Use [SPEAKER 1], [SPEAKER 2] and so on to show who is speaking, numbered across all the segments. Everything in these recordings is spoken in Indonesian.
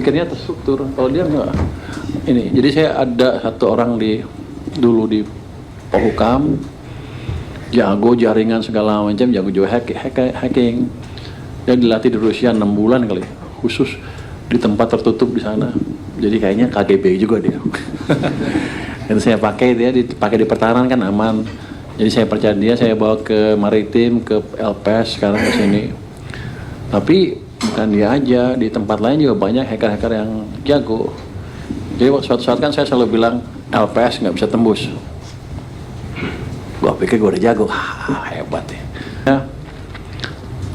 [SPEAKER 1] pikirnya terstruktur. Kalau dia nggak ini, jadi saya ada satu orang dulu di Polhukam, jago jaringan segala macam, jago juga hacking. Dia dilatih di Rusia 6 bulan kali, khusus di tempat tertutup di sana. Jadi kayaknya KGB juga dia. Dan saya pakai dia, dipakai di pertahanan kan aman. Jadi saya percaya dia, saya bawa ke maritim, ke LPS sekarang ke sini. Tapi bukan dia aja, di tempat lain juga banyak hacker-hacker yang jago. Jadi suatu saat kan saya selalu bilang LPS nggak bisa tembus. Gua pikir gue udah jago, hebat ya.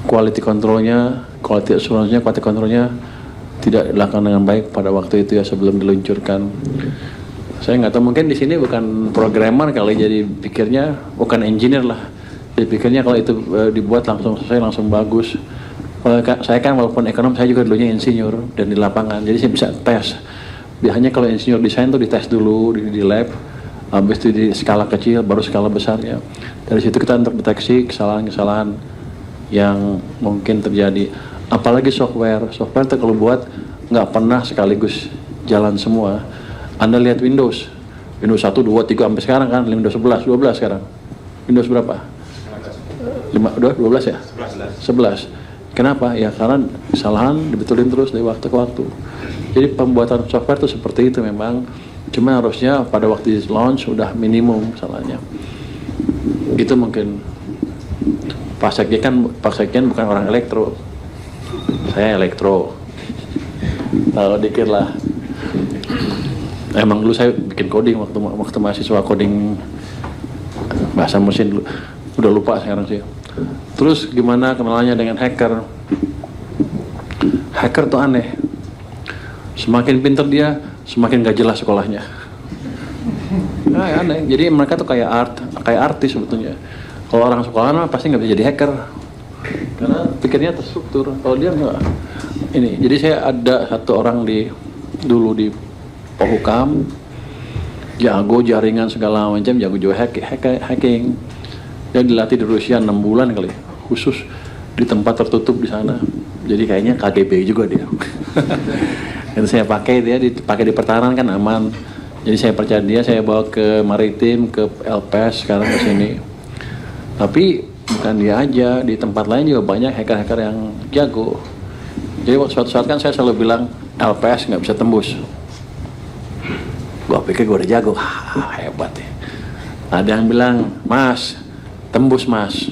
[SPEAKER 1] Quality controlnya, quality assurance-nya, quality controlnya tidak dilakukan dengan baik pada waktu itu ya sebelum diluncurkan. Saya nggak tahu, mungkin di sini bukan programmer kali, jadi pikirnya bukan engineer lah. Jadi pikirnya kalau itu dibuat langsung selesai, langsung bagus. Saya kan walaupun ekonom, saya juga dulunya insinyur dan di lapangan, jadi saya bisa tes. Biasanya kalau insinyur desain tuh dites dulu di lab, habis itu di skala kecil, baru skala besarnya. Dari situ kita terdeteksi kesalahan-kesalahan yang mungkin terjadi. Apalagi software itu kalau buat nggak pernah sekaligus jalan semua. Anda lihat Windows 1, 2, 3 sampai sekarang kan, Windows 11, 12 sekarang. Windows berapa? 12 ya? 11. Kenapa? Ya karena kesalahan dibetulin terus dari waktu ke waktu. Jadi pembuatan software itu seperti itu memang. Cuma harusnya pada waktu launch sudah minimum salahnya. Itu mungkin. Pak Sekjen bukan orang elektro. Saya elektro. Tahu dikit lah. Emang dulu saya bikin coding waktu mahasiswa coding bahasa mesin dulu. Udah lupa sekarang sih. Terus gimana kenalannya dengan hacker? Hacker tuh aneh. Semakin pintar dia, semakin gak jelas sekolahnya. Nah, aneh. Jadi mereka tuh kayak artis sebetulnya. Kalau orang sekolah mah pasti nggak bisa jadi hacker. Karena pikirnya terstruktur. Kalau dia nggak ini. Jadi saya ada satu orang dulu di Polhukam, jago jaringan segala macam, jago juga hacking. Dia dilatih di Rusia 6 bulan kali, khusus di tempat tertutup di sana. Jadi kayaknya KGB juga dia. Dan saya pakai dia, dipakai di pertahanan kan aman. Jadi saya percaya dia, saya bawa ke maritim, ke LPS sekarang ke sini. Tapi bukan dia aja, di tempat lain juga banyak hacker-hacker yang jago. Jadi suatu saat kan saya selalu bilang LPS nggak bisa tembus. Gua pikir gue udah jago, hebat ya. Ada yang bilang, Mas, tembus Mas.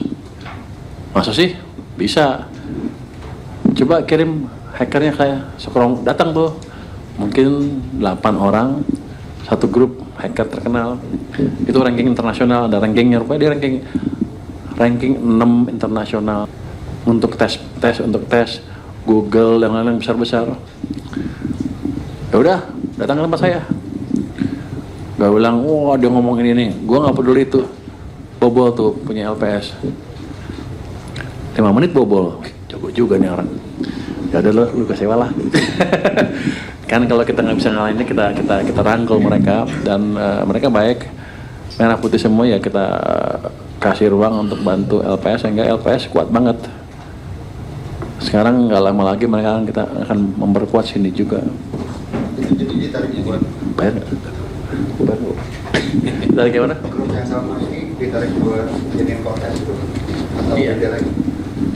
[SPEAKER 1] Masa sih? Bisa. Coba kirim hackernya kayak sekarang datang tuh. Mungkin 8 orang, satu grup hacker terkenal. Itu ranking internasional, ada rankingnya, rupanya dia ranking 6 internasional untuk tes Google dan lain-lain besar-besar. Ya udah, datang ke tempat saya. Gak bilang, wah dia ngomongin ini, gue nggak peduli itu. Bobol tuh punya LPS. 5 menit bobol, jago juga nih orang. Ya udah lu kecewa lah. Kan kalau kita nggak bisa ngalahinnya, kita rangkul mereka dan mereka baik, merah putih semua ya, kita kasih ruang untuk bantu LPS sehingga LPS kuat banget. Sekarang nggak lama lagi kita akan memperkuat sini juga.
[SPEAKER 2] Jadi ditarik buat
[SPEAKER 1] bayar dari gimana?
[SPEAKER 2] grup yang sama ini ditarik buat jadiin konten itu atau beda lagi?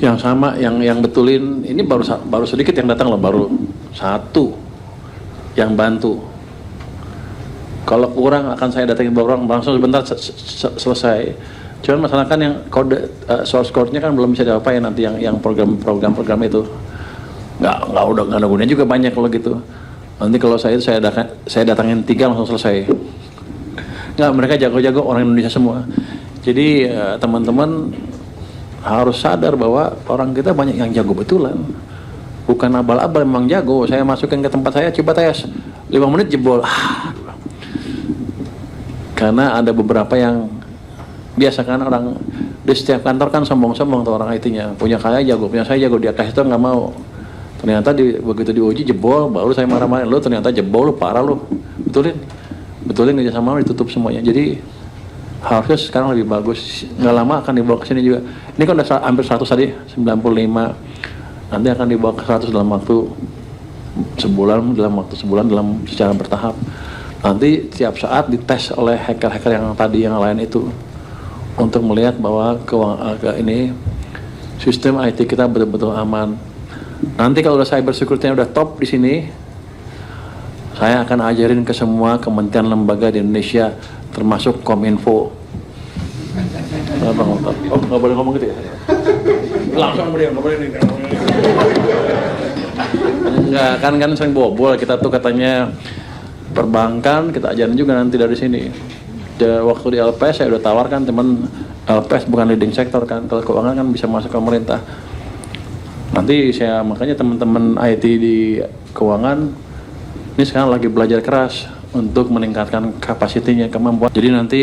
[SPEAKER 1] Yang sama, yang betulin ini baru sedikit yang datang loh, baru satu yang bantu. Kalau kurang akan saya datangin beberapa orang, langsung sebentar selesai. Cuman masalah kan yang kode source code-nya kan belum bisa diapain nanti yang program itu nggak ada gunanya juga banyak kalau gitu. Nanti kalau saya datangin 3 langsung selesai. Nggak, mereka jago-jago orang Indonesia semua. Jadi teman-teman harus sadar bahwa orang kita banyak yang jago betulan. Bukan abal-abal, memang jago. Saya masukin ke tempat saya, coba tes 5 menit jebol. Karena ada beberapa yang biasa kan orang di setiap kantor kan sombong-sombong tuh orang IT-nya. Punya saya jago, punya saya jago, dia kasih itu nggak mau. Ternyata begitu diuji jebol, baru saya marah-marah. Lu ternyata jebol, lu parah lu. Betulin kerja sama lu, ditutup semuanya. Jadi harusnya sekarang lebih bagus. Nggak lama akan dibawa ke sini juga. Ini kan udah hampir 100 tadi, 95. Nanti akan dibawa ke 100 dalam waktu dalam waktu sebulan secara bertahap. Nanti tiap saat dites oleh hacker-hacker yang tadi yang lain itu untuk melihat bahwa ini sistem IT kita betul-betul aman. Nanti kalau udah cyber security-nya udah top di sini, saya akan ajarin ke semua kementerian lembaga di Indonesia, termasuk Kominfo. Oh, nggak boleh ngomong gitu ya? Langsung beliau, nggak boleh nih. Enggak, kan sering bobol kita tuh katanya perbankan, kita ajarin juga nanti dari sini. Waktu di LPS saya udah tawarkan teman LPS bukan leading sector kan, kalau keuangan kan bisa masuk ke pemerintah. Nanti makanya teman-teman IT di keuangan ini sekarang lagi belajar keras untuk meningkatkan kapasitinya, kemampuan. Jadi nanti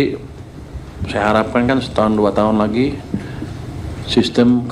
[SPEAKER 1] saya harapkan kan setahun 2 tahun lagi sistem